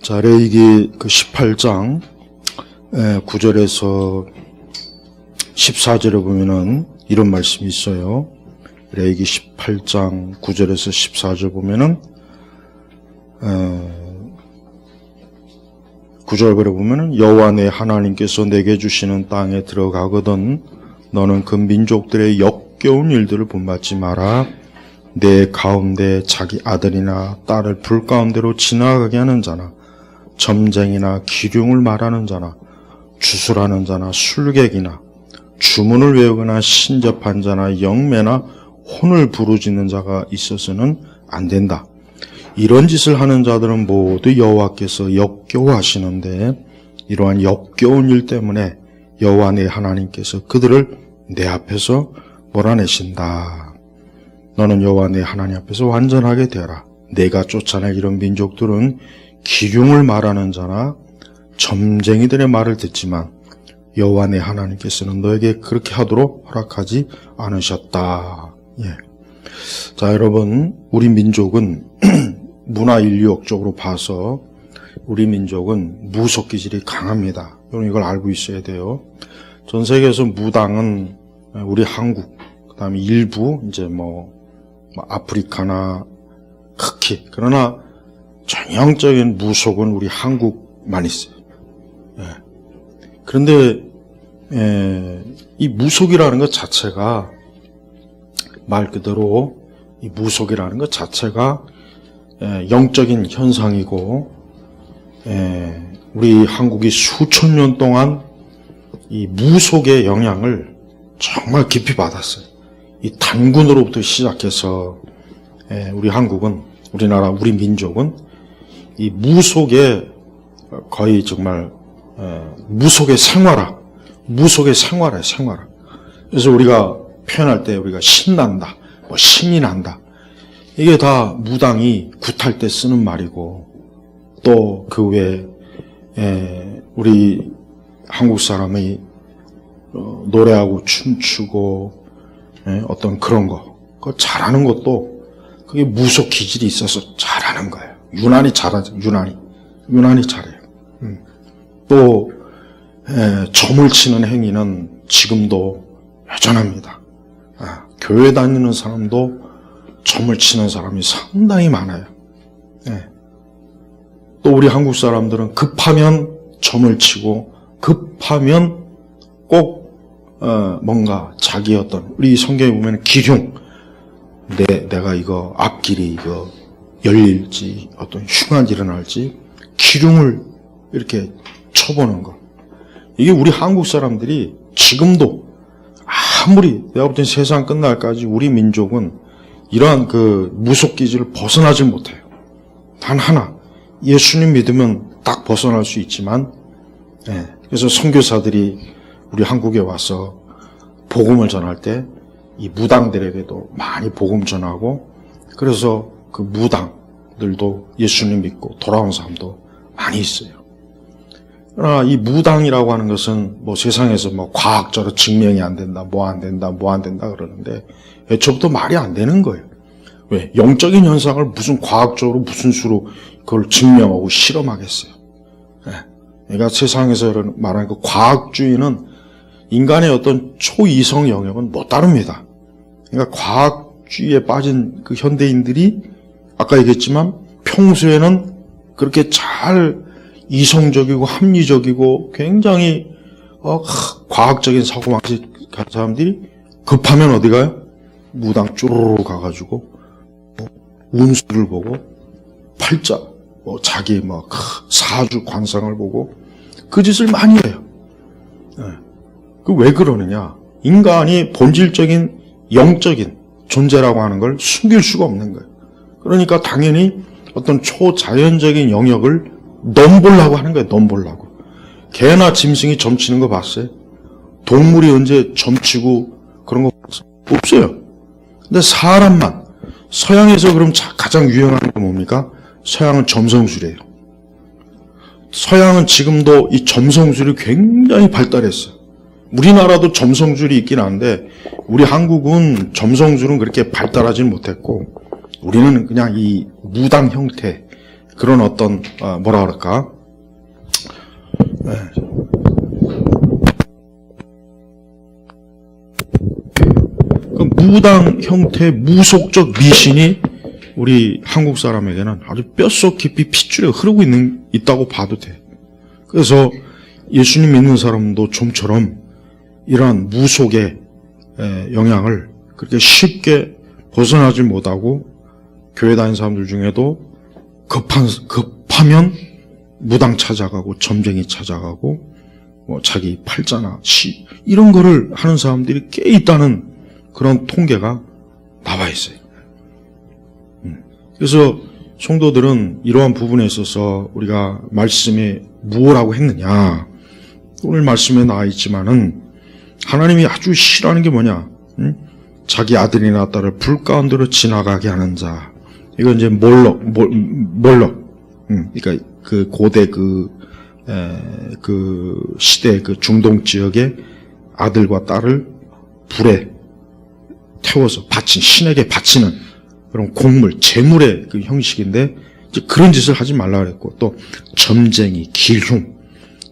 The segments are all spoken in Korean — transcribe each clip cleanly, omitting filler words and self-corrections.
자, 레위기 그 18장 9절에서 14절에 보면은 이런 말씀이 있어요. 레위기 18장 9절에서 14절 보면은 9절에 보면은 여호와 내 하나님께서 내게 주시는 땅에 들어가거든 너는 그 민족들의 역겨운 일들을 본받지 마라. 내 가운데 자기 아들이나 딸을 불 가운데로 지나가게 하는 자나 점쟁이나 기륭을 말하는 자나 주술하는 자나 술객이나 주문을 외우거나 신접한 자나 영매나 혼을 부르짖는 자가 있어서는 안 된다. 이런 짓을 하는 자들은 모두 여호와께서 역겨워하시는데 이러한 역겨운 일 때문에 여호와 내 하나님께서 그들을 내 앞에서 몰아내신다. 너는 여호와 내 하나님 앞에서 완전하게 되어라. 내가 쫓아낼 이런 민족들은 기륭을 말하는 자나 점쟁이들의 말을 듣지만 여호와 내 하나님께서는 너에게 그렇게 하도록 허락하지 않으셨다. 예. 자, 여러분, 우리 민족은 문화 인류학적으로 봐서 우리 민족은 무속 기질이 강합니다. 여러분 이걸 알고 있어야 돼요. 전 세계에서 무당은 우리 한국, 그다음에 일부 이제 아프리카나 터키, 그러나 전형적인 무속은 우리 한국만 있어요. 예. 그런데 이 무속이라는 것 자체가 말 그대로 이 무속이라는 것 자체가 영적인 현상이고 우리 한국이 수천 년 동안 이 무속의 영향을 정말 깊이 받았어요. 이 단군으로부터 시작해서 우리 한국은, 우리나라, 우리 민족은 이 무속의 거의 정말 무속의 생활화, 무속의 생활화예요, 생활화. 그래서 우리가 표현할 때 우리가 신난다, 신이 난다. 이게 다 무당이 굿할 때 쓰는 말이고, 또 그 외에 우리 한국 사람이 노래하고 춤추고 어떤 그런 거, 그거 잘하는 것도 그게 무속 기질이 있어서 잘하는 거예요. 유난히 잘하죠. 유난히 잘해요. 또 점을 치는 행위는 지금도 여전합니다. 교회 다니는 사람도 점을 치는 사람이 상당히 많아요. 또 우리 한국 사람들은 급하면 점을 치고 급하면 꼭 뭔가 자기 어떤, 우리 성경에 보면 기륭, 내가 이거 앞길이 이거 열릴지 어떤 흉한 일이 일어날지 기륭을 이렇게 쳐보는 거. 이게 우리 한국 사람들이 지금도 아무리 내가 볼 땐 세상 끝날까지 우리 민족은 이러한 그 무속 기질을 벗어나질 못해요. 단 하나, 예수님 믿으면 딱 벗어날 수 있지만, 그래서 선교사들이 우리 한국에 와서 복음을 전할 때 이 무당들에게도 많이 복음 전하고, 그래서 그 무당들도 예수님 믿고 돌아온 사람도 많이 있어요. 그러나 이 무당이라고 하는 것은 세상에서 과학적으로 증명이 안 된다, 안 된다 그러는데 애초부터 말이 안 되는 거예요. 왜? 영적인 현상을 무슨 과학적으로 무슨 수로 그걸 증명하고 실험하겠어요. 그러니까 세상에서 말하는 그 과학주의는 인간의 어떤 초이성 영역은 못 다룹니다. 그러니까 과학주의에 빠진 그 현대인들이 아까 얘기했지만 평소에는 그렇게 잘 이성적이고 합리적이고 굉장히 과학적인 사고방식 가진 사람들이 급하면 어디 가요? 무당 쭈루루 가가지고 운수를 보고 팔자 자기 사주 관상을 보고 그 짓을 많이 해요. 그 왜 그러느냐? 인간이 본질적인 영적인 존재라고 하는 걸 숨길 수가 없는 거예요. 그러니까 당연히 어떤 초자연적인 영역을 넘보려고 하는 거예요. 넘보려고. 개나 짐승이 점치는 거 봤어요? 동물이 언제 점치고 그런 거 봤어요? 없어요. 근데 사람만, 서양에서 그럼 가장 유행하는 게 뭡니까? 서양은 점성술이에요. 서양은 지금도 이 점성술이 굉장히 발달했어요. 우리나라도 점성술이 있긴 한데 우리 한국은 점성술은 그렇게 발달하지는 못했고 우리는 그냥 이 무당 형태, 그런 어떤 뭐라 그럴까? 그 무당 형태의 무속적 미신이 우리 한국 사람에게는 아주 뼛속 깊이 핏줄에 흐르고 있다고 봐도 돼. 그래서 예수님 믿는 사람도 좀처럼 이러한 무속의 영향을 그렇게 쉽게 벗어나지 못하고 교회 다니는 사람들 중에도 급하면 무당 찾아가고 점쟁이 찾아가고 뭐 자기 팔자나 시 이런 거를 하는 사람들이 꽤 있다는 그런 통계가 나와 있어요. 그래서 성도들은 이러한 부분에 있어서 우리가 말씀에 무엇라고 했느냐, 오늘 말씀에 나와 있지만은 하나님이 아주 싫어하는 게 뭐냐? 자기 아들이나 딸을 불 가운데로 지나가게 하는 자. 이건 이제 몰럭. 그러니까 그 고대 그 시대 그 중동 지역의 아들과 딸을 불에 태워서 신에게 바치는 그런 곡물, 제물의 그 형식인데, 이제 그런 짓을 하지 말라 그랬고, 또 점쟁이, 길흉,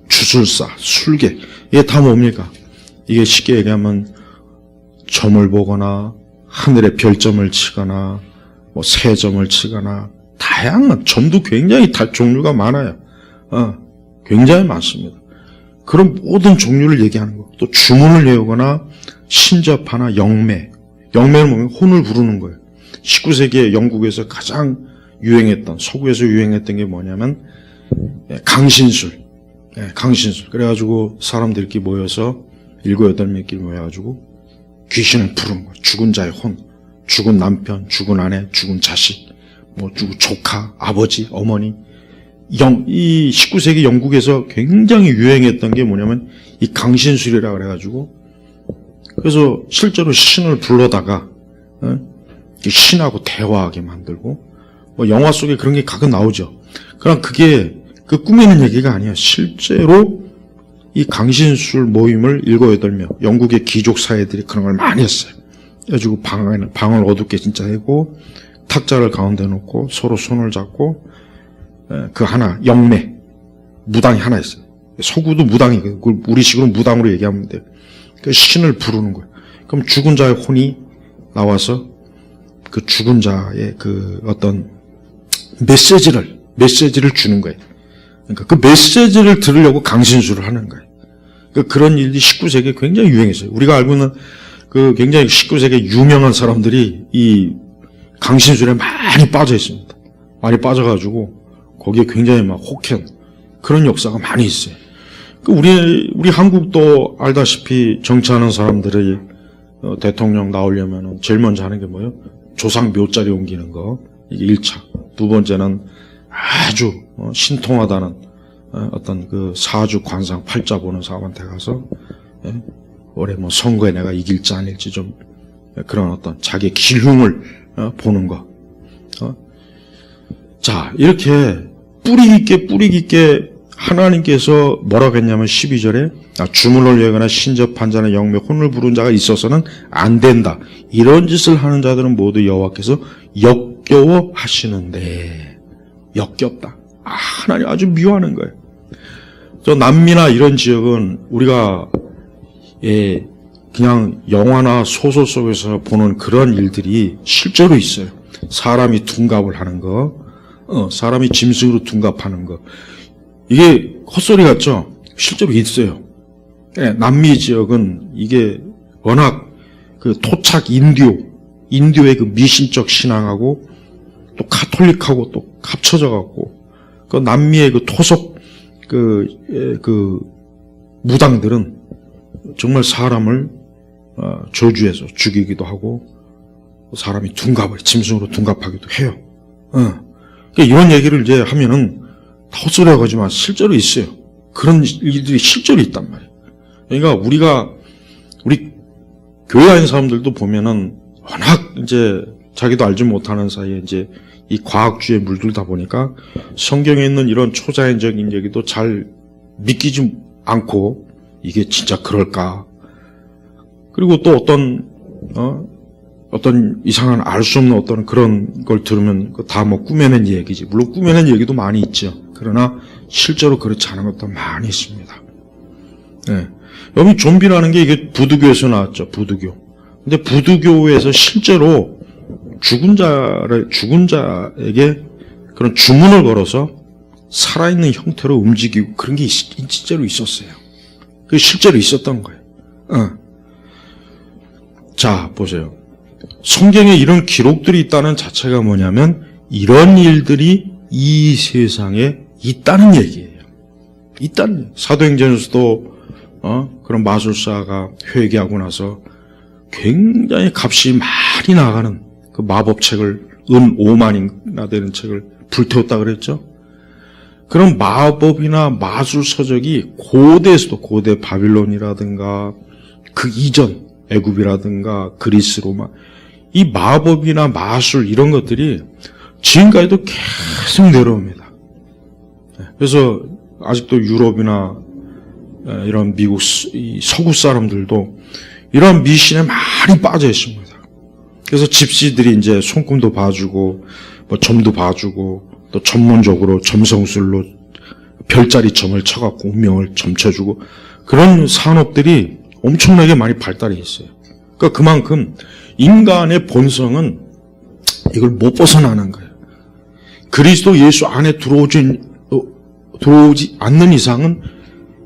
주술사, 술개, 이게 다 뭡니까? 이게 쉽게 얘기하면 점을 보거나 하늘에 별점을 치거나 뭐 새점을 치거나 다양한 점도 굉장히 종류가 많아요. 굉장히 많습니다. 그런 모든 종류를 얘기하는 거. 또 주문을 외우거나 신접하나 영매는 뭐냐면 혼을 부르는 거예요. 19세기에 영국에서 가장 유행했던, 서구에서 유행했던 게 뭐냐면 강신술. 그래가지고 사람들끼리 모여서 7, 8명끼리 모여가지고 귀신을 부르는 거예요. 죽은 자의 혼, 죽은 남편, 죽은 아내, 죽은 자식, 죽은 조카, 아버지, 어머니. 이 19세기 영국에서 굉장히 유행했던 게 뭐냐면 이 강신술이라 그래가지고, 그래서 실제로 신을 불러다가 신하고 대화하게 만들고, 영화 속에 그런 게 가끔 나오죠. 그럼 그게 꾸미는 얘기가 아니야. 실제로 이 강신술 모임을 7, 8명, 영국의 귀족 사회들이 그런 걸 많이 했어요. 그래가지고 방을 어둡게 진짜 하고, 탁자를 가운데 놓고 서로 손을 잡고, 그 하나, 영매, 무당이 하나 있어요. 서구도 무당이거든요. 우리식으로 무당으로 얘기하면 돼요. 그 신을 부르는 거예요. 그럼 죽은 자의 혼이 나와서 그 죽은 자의 그 어떤 메시지를 주는 거예요. 그러니까 그 메시지를 들으려고 강신술을 하는 거예요. 그런 일이 19세기에 굉장히 유행했어요. 우리가 알고 있는 그 굉장히 19세기에 유명한 사람들이 이 강신술에 많이 빠져 있습니다. 많이 빠져가지고 거기에 굉장히 막 혹한 그런 역사가 많이 있어요. 우리 한국도 알다시피 정치하는 사람들이 대통령 나오려면 제일 먼저 하는 게 뭐예요? 조상 묘자리 옮기는 거. 이게 1차. 두 번째는 아주 신통하다는 어떤 그 사주 관상 팔자 보는 사람한테 가서 올해 선거에 내가 이길지 아닐지 좀 그런 어떤 자기의 기흉을 보는 거. 자, 이렇게 뿌리 깊게 하나님께서 뭐라고 했냐면 12절에 주문을 외거나 신접한 자나 영매 혼을 부른 자가 있어서는 안 된다. 이런 짓을 하는 자들은 모두 여호와께서 역겨워 하시는데, 역겹다. 하나님 아주 미워하는 거예요. 저 남미나 이런 지역은 우리가 그냥 영화나 소설 속에서 보는 그런 일들이 실제로 있어요. 사람이 둔갑을 하는 거, 사람이 짐승으로 둔갑하는 거. 이게 헛소리 같죠? 실제로 있어요. 남미 지역은 이게 워낙 그 토착 인디오의 그 미신적 신앙하고 또 카톨릭하고 또 합쳐져 갖고 그 남미의 그 토속 그 무당들은 정말 사람을 저주해서 죽이기도 하고 사람이 짐승으로 둔갑하기도 해요. 그러니까 이런 얘기를 이제 하면은 헛소리라고 하지만 실제로 있어요. 그런 일들이 실제로 있단 말이에요. 그러니까 우리 교회 다니는 사람들도 보면은 워낙 이제 자기도 알지 못하는 사이에 이제 이 과학주의에 물들다 보니까 성경에 있는 이런 초자연적인 얘기도 잘 믿기지 않고 이게 진짜 그럴까? 그리고 또 어떤 어떤 이상한 알 수 없는 어떤 그런 걸 들으면 다 뭐 꾸며낸 얘기지. 물론 꾸며낸 얘기도 많이 있죠. 그러나 실제로 그렇지 않은 것도 많이 있습니다. 네. 여기 좀비라는 게 이게 부두교에서 나왔죠. 부두교. 근데 부두교에서 실제로 죽은 자에게 그런 주문을 걸어서 살아있는 형태로 움직이고 그런 게 실제로 있었어요. 그게 실제로 있었던 거예요. 자, 보세요. 성경에 이런 기록들이 있다는 자체가 뭐냐면 이런 일들이 이 세상에 있다는 얘기예요. 있다는 얘기예요. 사도행전에서도 그런 마술사가 회개하고 나서 굉장히 값이 많이 나가는 그 마법책을 은 5만이나 되는 책을 불태웠다 그랬죠. 그런 마법이나 마술 서적이 고대에서도 고대 바빌론이라든가 그 이전 애굽이라든가 그리스 로마 이 마법이나 마술 이런 것들이 지금까지도 계속 내려옵니다. 그래서 아직도 유럽이나 이런 미국 서구 사람들도 이런 미신에 많이 빠져 있습니다. 그래서 집시들이 이제 손금도 봐주고 뭐 점도 봐주고 또 전문적으로 점성술로 별자리 점을 쳐갖고 운명을 점쳐주고 그런 산업들이 엄청나게 많이 발달해 있어요. 그러니까 그만큼 인간의 본성은 이걸 못 벗어나는 거예요. 그리스도 예수 안에 들어오지 않는 이상은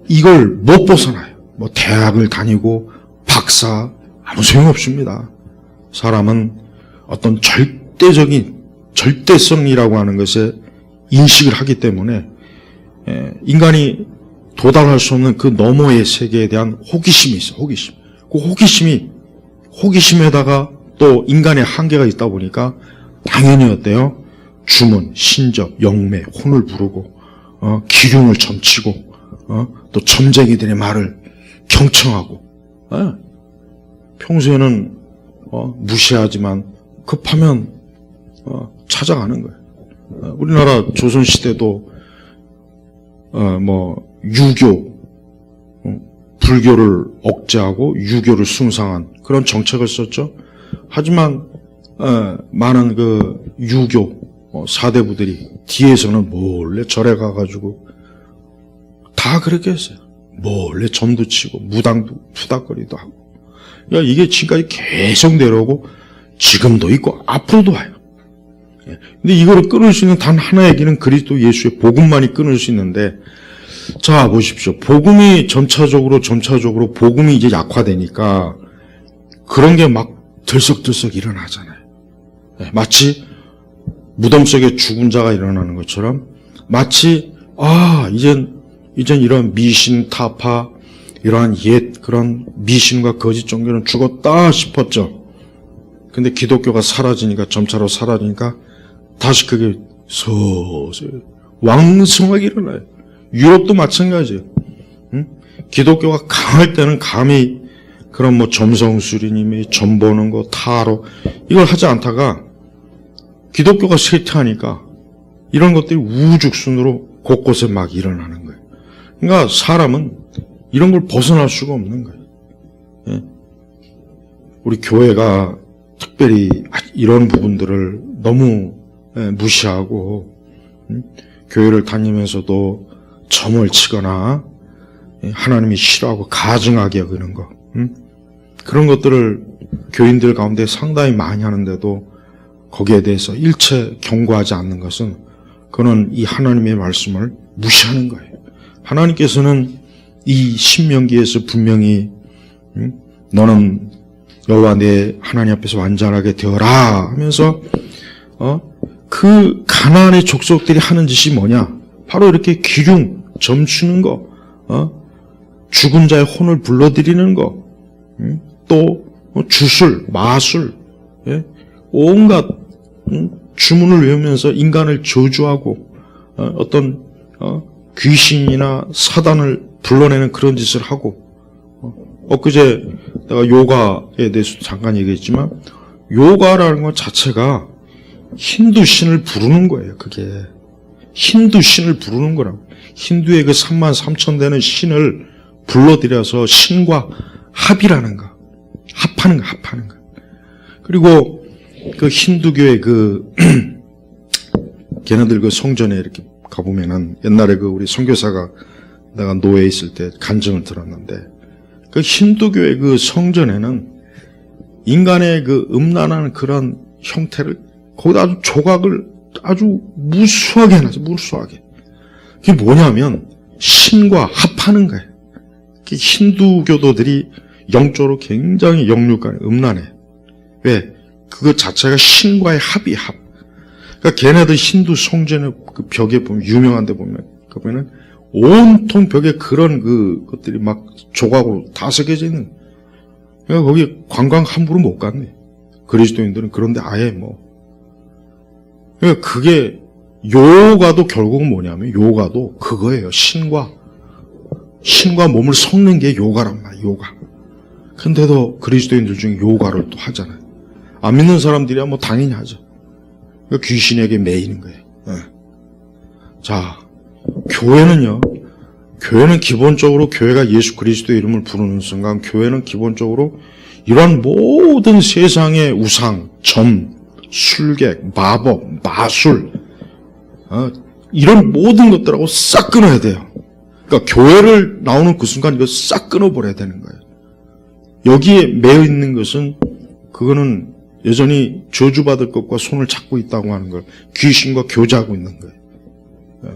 이걸 못 벗어나요. 뭐 대학을 다니고 박사 아무 소용없습니다. 사람은 어떤 절대성이라고 하는 것에 인식을 하기 때문에 인간이 도달할 수 없는 그 너머의 세계에 대한 호기심이 있어요. 호기심. 그 호기심에다가 또 인간의 한계가 있다 보니까 당연히 어때요? 주문, 신적, 영매, 혼을 부르고 기륭을 점치고 또 점쟁이들의 말을 경청하고 평소에는 무시하지만 급하면 찾아가는 거예요. 우리나라 조선시대도 유교, 불교를 억제하고 유교를 숭상한 그런 정책을 썼죠. 하지만 많은 그 유교 사대부들이 뒤에서는 몰래 절에 가가지고 다 그렇게 했어요. 몰래 점도 치고 무당도 투닥거리도 하고. 그러니까 이게 지금까지 계속 내려오고 지금도 있고 앞으로도 와요. 근데 이거를 끊을 수 있는 단 하나의 길은 그리스도 예수의 복음만이 끊을 수 있는데, 자 보십시오. 복음이 점차적으로 복음이 이제 약화되니까 그런 게 막 들썩들썩 일어나잖아요. 마치 무덤 속에 죽은 자가 일어나는 것처럼 마치 이젠 이런 미신 타파 이러한 옛 그런 미신과 거짓 종교는 죽었다 싶었죠. 근데 기독교가 사라지니까 점차로 사라지니까 다시 그게 서서히 왕성하게 일어나요. 유럽도 마찬가지예요. 기독교가 강할 때는 감히 그런 뭐 점성술이니 점 보는 거 타로 이걸 하지 않다가 기독교가 쇠퇴하니까 이런 것들이 우후죽순으로 곳곳에 막 일어나는 거예요. 그러니까 사람은 이런 걸 벗어날 수가 없는 거예요. 우리 교회가 특별히 이런 부분들을 너무 무시하고 교회를 다니면서도 점을 치거나 하나님이 싫어하고 가증하게 여기는 거 그런 것들을 교인들 가운데 상당히 많이 하는데도 거기에 대해서 일체 경고하지 않는 것은 그는 이 하나님의 말씀을 무시하는 거예요. 하나님께서는 이 신명기에서 분명히 너는 여호와 내 하나님 앞에서 완전하게 되어라 하면서 그 가나안의 족속들이 하는 짓이 뭐냐? 바로 이렇게 기륭, 점추는 거, 죽은 자의 혼을 불러들이는 거, 또 주술, 마술, 온갖 주문을 외우면서 인간을 저주하고 어떤 귀신이나 사단을 불러내는 그런 짓을 하고 엊그제 내가 요가에 대해서 잠깐 얘기했지만 요가라는 것 자체가 힌두 신을 부르는 거예요. 그게 힌두 신을 부르는 거라고. 힌두의 그 33,000 신을 불러들여서 신과 합이라는 거. 합하는 거. 그리고 그 힌두교의 걔네들 그 성전에 이렇게 가보면은 옛날에 그 우리 선교사가 내가 노예에 있을 때 간증을 들었는데 그 힌두교의 그 성전에는 인간의 그 음란한 그런 형태를 거기다 아주 조각을 아주 무수하게 해놨어요. 무수하게. 그게 뭐냐면 신과 합하는 거예요. 힌두교도들이 영적으로 굉장히 역력한 음란해. 왜? 그것 자체가 신과의 합이 합. 그러니까 걔네들 힌두 성전의 그 벽에 보면 유명한 데 보면은 온통 벽에 그런 것들이 막 조각으로 다 새겨져 있는. 그러니까 거기 관광 함부로 못 갔네. 그리스도인들은 그런데 아예 뭐. 그러니까 그게 요가도 결국은 뭐냐면 요가도 그거예요. 신과 몸을 섞는 게 요가란 말이에요. 요가. 근데도 그리스도인들 중에 요가를 또 하잖아요. 안 믿는 사람들이야 뭐 당연히 하죠. 그러니까 귀신에게 매이는 거예요. 네. 자, 교회는 기본적으로 교회가 예수 그리스도의 이름을 부르는 순간 교회는 기본적으로 이러한 모든 세상의 우상, 점, 술객, 마법, 마술 이런 모든 것들하고 싹 끊어야 돼요. 그러니까 교회를 나오는 그 순간 이거 싹 끊어버려야 되는 거예요. 여기에 매여 있는 것은 그거는 여전히 저주받을 것과 손을 잡고 있다고 하는 걸 귀신과 교제하고 있는 거예요.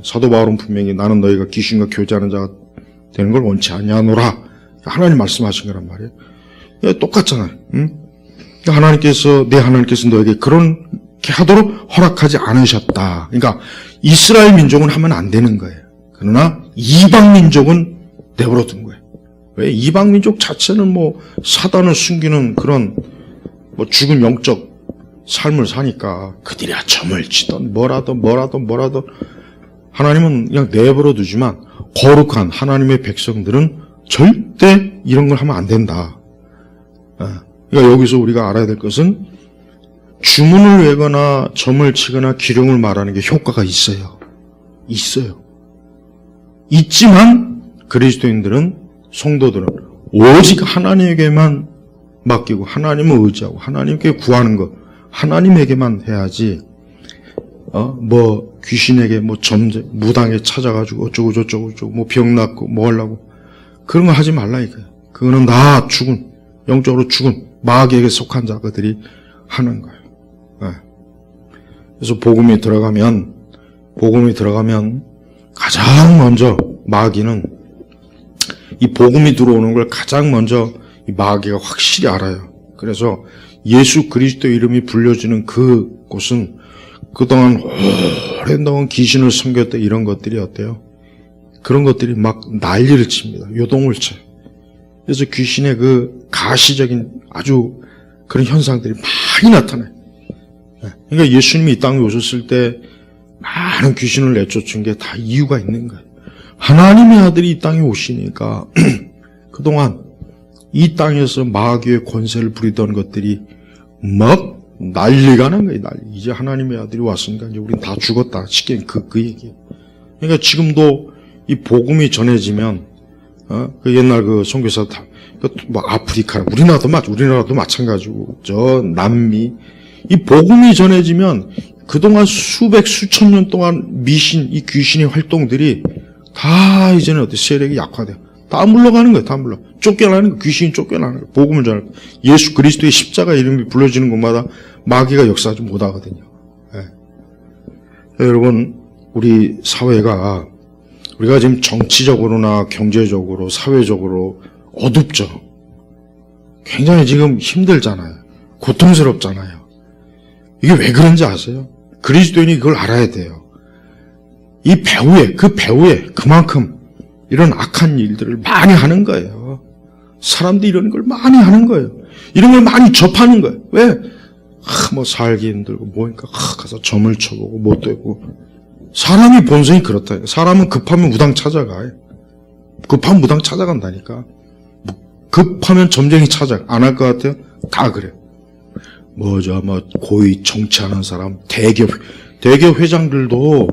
사도 바울은 분명히 나는 너희가 귀신과 교제하는 자가 되는 걸 원치 아니하노라 하나님 말씀하신 거란 말이에요. 똑같잖아요. 응? 하나님께서 너에게 그렇게 하도록 허락하지 않으셨다. 그러니까 이스라엘 민족은 하면 안 되는 거예요. 그러나 이방 민족은 내버려 둔 거예요. 왜? 이방 민족 자체는 뭐 사단을 숨기는 그런 뭐 죽은 영적 삶을 사니까 그들이야 점을 치던 뭐라도 하나님은 그냥 내버려 두지만 거룩한 하나님의 백성들은 절대 이런 걸 하면 안 된다. 그러니까 여기서 우리가 알아야 될 것은 주문을 외거나 점을 치거나 기룡을 말하는 게 효과가 있어요. 있지만 그리스도인들은 성도들은 오직 하나님에게만 맡기고 하나님을 의지하고 하나님께 구하는 것 하나님에게만 해야지 뭐 귀신에게 뭐 무당에 찾아가지고 어쩌고 저쩌고 뭐 병 낫고 뭐 하려고 그런 거 하지 말라 이거예요. 그거는 다 영적으로 죽은 마귀에게 속한 자들이 하는 거예요. 네. 그래서 복음이 들어가면 가장 먼저 마귀는 이 복음이 들어오는 걸 가장 먼저 이 마귀가 확실히 알아요. 그래서 예수 그리스도 이름이 불려지는 그곳은 그동안 오랜 동안 귀신을 섬겼다 이런 것들이 어때요? 그런 것들이 막 난리를 칩니다. 요동을 쳐요. 그래서 귀신의 그 가시적인 아주 그런 현상들이 많이 나타나요. 그러니까 예수님이 이 땅에 오셨을 때 많은 귀신을 내쫓은 게 다 이유가 있는 거예요. 하나님의 아들이 이 땅에 오시니까 그동안 이 땅에서 마귀의 권세를 부리던 것들이 막 난리가 난 거예요. 난리. 이제 하나님의 아들이 왔으니까 이제 우린 다 죽었다. 쉽게 그 얘기예요. 그러니까 지금도 이 복음이 전해지면 그 옛날 그 선교사 뭐 아프리카 우리나라도 마찬가지고 저 남미 이 복음이 전해지면 그동안 수천 년 동안 이 귀신의 활동들이 다 이제는 세력이 약화돼요. 다 물러가는 거예요. 다 쫓겨나는 거예요. 귀신이 쫓겨나는 거예요. 복음을 전할 때 예수 그리스도의 십자가 이름이 불러지는 곳마다 마귀가 역사하지 못하거든요. 네. 여러분 우리 사회가 우리가 지금 정치적으로나 경제적으로 사회적으로 어둡죠. 굉장히 지금 힘들잖아요. 고통스럽잖아요. 이게 왜 그런지 아세요? 그리스도인이 그걸 알아야 돼요. 이 배후에 그만큼 이런 악한 일들을 많이 하는 거예요. 사람들이 이런 걸 많이 하는 거예요. 이런 걸 많이 접하는 거예요. 왜? 뭐 살기 힘들고 뭐니까 가서 점을 쳐보고 못 되고 사람이 본성이 그렇다. 사람은 급하면 무당 찾아가요. 급하면 무당 찾아간다니까. 급하면 점쟁이 찾아가. 안 할 것 같아요? 다 그래요. 고위 정치하는 사람, 대기업 회장들도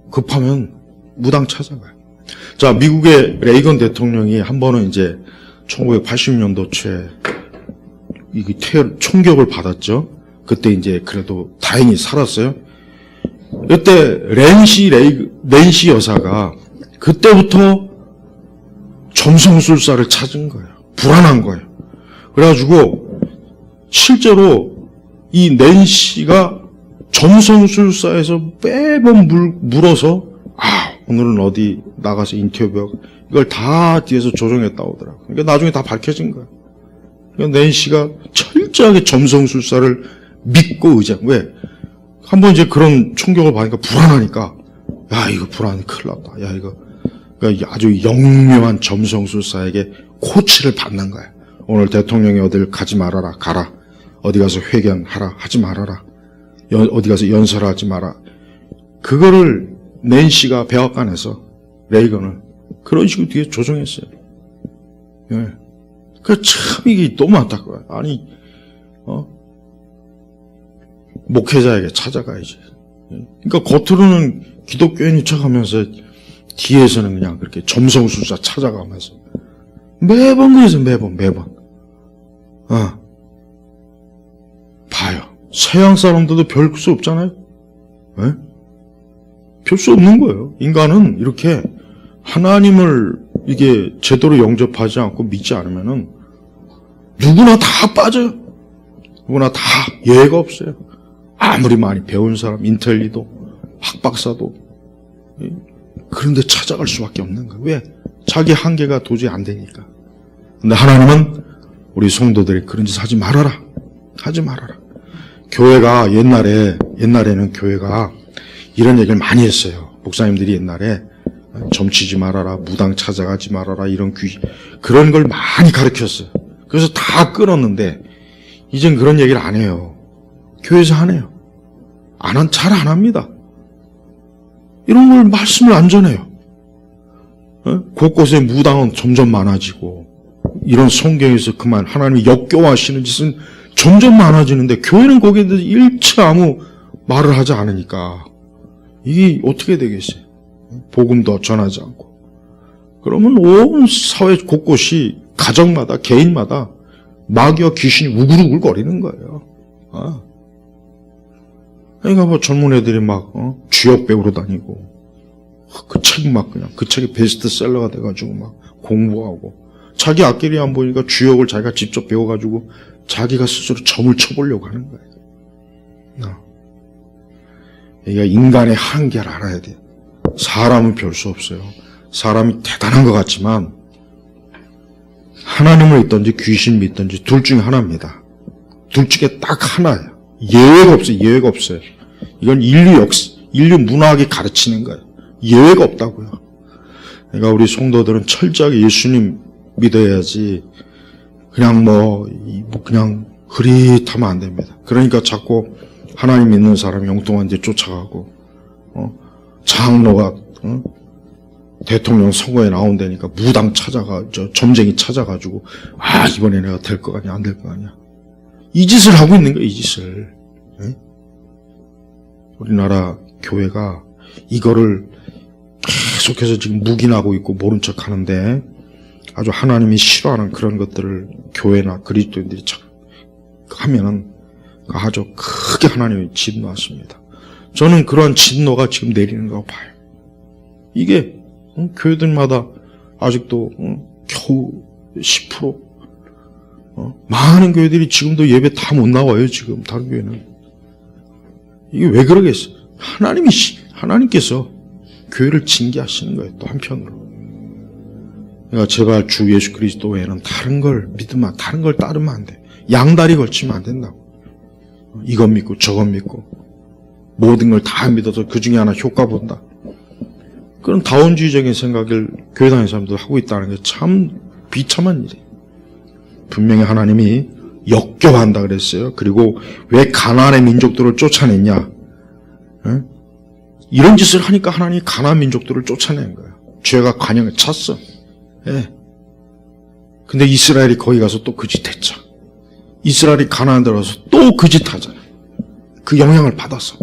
급하면 무당 찾아가요. 자, 미국의 레이건 대통령이 한 번은 이제 1980년도 초에 총격을 받았죠. 그때 이제 그래도 다행히 살았어요. 이때 낸시 여사가 그때부터 점성술사를 찾은 거예요. 불안한 거예요. 그래가지고 실제로 이 낸시가 점성술사에서 매번 물어서 오늘은 어디 나가서 인터뷰하고 이걸 다 뒤에서 조정했다 오더라고요. 그러니까 나중에 다 밝혀진 거예요. 그러니까 낸시가 철저하게 점성술사를 믿고 의지한. 왜? 한번 이제 그런 총격을 받으니까 불안하니까 이거 불안해 큰일 났다. 이거 그러니까 아주 영묘한 점성술사에게 코치를 받는 거예요. 오늘 대통령이 어딜 가지 말아라. 가라. 어디 가서 회견하라. 하지 말아라. 어디 가서 연설하지 마라. 그거를 낸시가 백악관에서 레이건을 그런 식으로 뒤에 조정했어요. 예. 그 참 이게 너무 안타까워요. 아니, 목회자에게 찾아가야지. 그러니까 겉으로는 기독교인인 척하면서 뒤에서는 그냥 그렇게 점성술사 찾아가면서 매번 그래서 매번. 봐요. 서양 사람들도 별 수 없잖아요. 네? 별 수 없는 거예요. 인간은 이렇게 하나님을 이게 제대로 영접하지 않고 믿지 않으면은 누구나 다 빠져요. 누구나 다 예외가 없어요. 아무리 많이 배운 사람, 인텔리도, 학박사도. 그런데 찾아갈 수밖에 없는 거예요. 왜? 자기 한계가 도저히 안 되니까. 근데 하나님은 우리 성도들이 그런 짓 하지 말아라. 하지 말아라. 교회가 옛날에는 교회가 이런 얘기를 많이 했어요. 목사님들이 옛날에 점치지 말아라, 무당 찾아가지 말아라, 그런 걸 많이 가르쳤어요. 그래서 다 끊었는데, 이젠 그런 얘기를 안 해요. 교회에서 안 해요. 잘 안 합니다. 이런 걸 말씀을 안 전해요. 곳곳에 무당은 점점 많아지고, 이런 성경에서 그만 하나님이 역겨워하시는 짓은 점점 많아지는데, 교회는 거기에 대해서 일체 아무 말을 하지 않으니까, 이게 어떻게 되겠어요? 복음도 전하지 않고. 그러면 온 사회 곳곳이 가정마다 개인마다 마귀와 귀신이 우글우글 거리는 거예요. 그러니까 뭐 젊은 애들이 막 주역 배우러 다니고 그 책 막 그냥 그 책이 베스트셀러가 돼가지고 막 공부하고 자기 앞길이 안 보이니까 주역을 자기가 직접 배워가지고 자기가 스스로 점을 쳐보려고 하는 거예요. 그러니까 인간의 한계를 알아야 돼요. 사람은 별 수 없어요. 사람이 대단한 것 같지만 하나님을 믿든지 귀신 믿든지 둘 중에 하나입니다. 둘 중에 딱 하나예요. 예외가 없어요. 이건 인류 문화학이 가르치는 거예요. 예외가 없다고요. 그러니까 우리 성도들은 철저하게 예수님 믿어야지 그냥 그냥 흐릿하면 안 됩니다. 그러니까 자꾸 하나님 믿는 사람이 엉뚱한 데 쫓아가고 장로가 대통령 선거에 나온다니까 무당 점쟁이 찾아가지고 이번에 내가 될 거 아니야 안 될 거 아니야 이 짓을 하고 있는 거야. 이 짓을. 우리나라 교회가 이거를 계속해서 지금 묵인하고 있고 모른 척 하는데 아주 하나님이 싫어하는 그런 것들을 교회나 그리스도인들이 하면은 아주 크게 하나님이 진노하십니다. 저는 그러한 진노가 지금 내리는 거 봐요. 이게 교회들마다 아직도 겨우 10% 많은 교회들이 지금도 예배 다 못 나와요. 지금 다른 교회는. 이게 왜 그러겠어요? 하나님께서 교회를 징계하시는 거예요. 또 한편으로. 그러니까 제발 주 예수 그리스도 외에는 다른 걸 믿으면 다른 걸 따르면 안 돼. 양다리 걸치면 안 된다고. 이것 믿고 저것 믿고 모든 걸 다 믿어서 그 중에 하나 효과 본다. 그런 다원주의적인 생각을 교회 다니는 사람들 하고 있다는 게 참 비참한 일이에요. 분명히 하나님이 역겨워한다 그랬어요. 그리고 왜 가나안의 민족들을 쫓아냈냐? 이런 짓을 하니까 하나님이 가나안 민족들을 쫓아낸 거예요. 죄가 관영에 찼어. 근데 이스라엘이 거기 가서 또 그 짓 했죠. 이스라엘이 가나안 들어가서 또 그 짓 하잖아요. 그 영향을 받아서.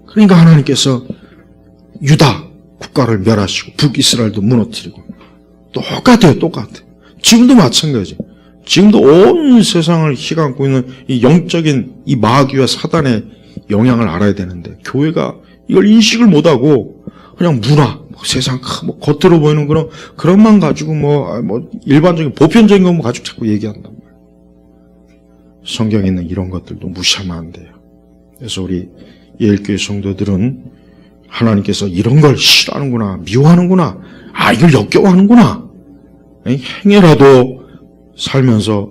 그러니까 하나님께서 유다 국가를 멸하시고 북이스라엘도 무너뜨리고 똑같아요. 지금도 마찬가지. 지금도 온 세상을 휘감고 있는 이 영적인 이 마귀와 사단의 영향을 알아야 되는데 교회가 이걸 인식을 못하고 그냥 문화, 세상 뭐 겉으로 보이는 그런만 가지고 뭐 일반적인 보편적인 것만 가지고 자꾸 얘기한단 말이에요. 성경에 있는 이런 것들도 무시하면 안 돼요. 그래서 우리 예일교회 성도들은 하나님께서 이런 걸 싫어하는구나, 미워하는구나, 이걸 역겨워하는구나, 행여라도 살면서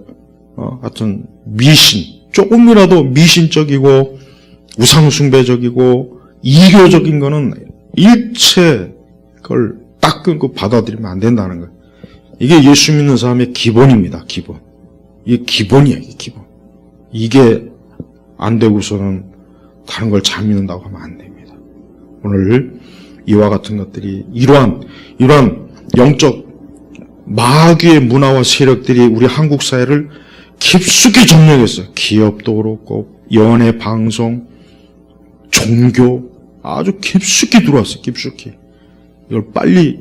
하여튼 조금이라도 미신적이고 우상숭배적이고 이교적인 거는 일체 그걸 딱 끊고 받아들이면 안 된다는 거예요. 이게 예수 믿는 사람의 기본입니다. 기본. 이게 기본이에요. 이게 기본. 이게 안 되고서는 다른 걸 잘 믿는다고 하면 안 됩니다. 오늘 이와 같은 것들이 이러한 영적 마귀의 문화와 세력들이 우리 한국 사회를 깊숙이 점령했어요. 기업도 그렇고 연예, 방송, 종교 아주 깊숙이 들어왔어요. 깊숙이. 이걸 빨리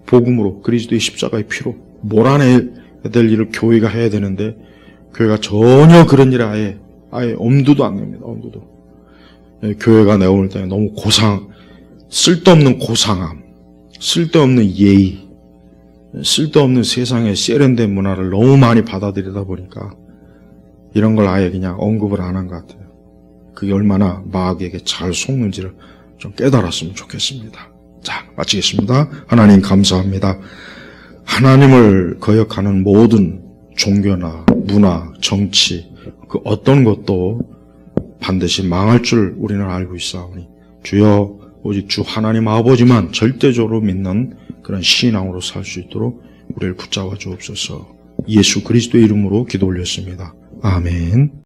복음으로 그리스도의 십자가의 피로 몰아내야 될 일을 교회가 해야 되는데 교회가 전혀 그런 일에 아예 엄두도 안 냅니다. 엄두도. 교회가 내오는 때 너무 쓸데없는 고상함, 쓸데없는 예의, 쓸데없는 세상의 세련된 문화를 너무 많이 받아들이다 보니까 이런 걸 아예 그냥 언급을 안 한 것 같아요. 그게 얼마나 마귀에게 잘 속는지를 좀 깨달았으면 좋겠습니다. 자, 마치겠습니다. 하나님 감사합니다. 하나님을 거역하는 모든 종교나 문화, 정치, 그 어떤 것도 반드시 망할 줄 우리는 알고 있사오니 주여 오직 주 하나님 아버지만 절대적으로 믿는 그런 신앙으로 살 수 있도록 우리를 붙잡아 주옵소서. 예수 그리스도의 이름으로 기도 올렸습니다. 아멘.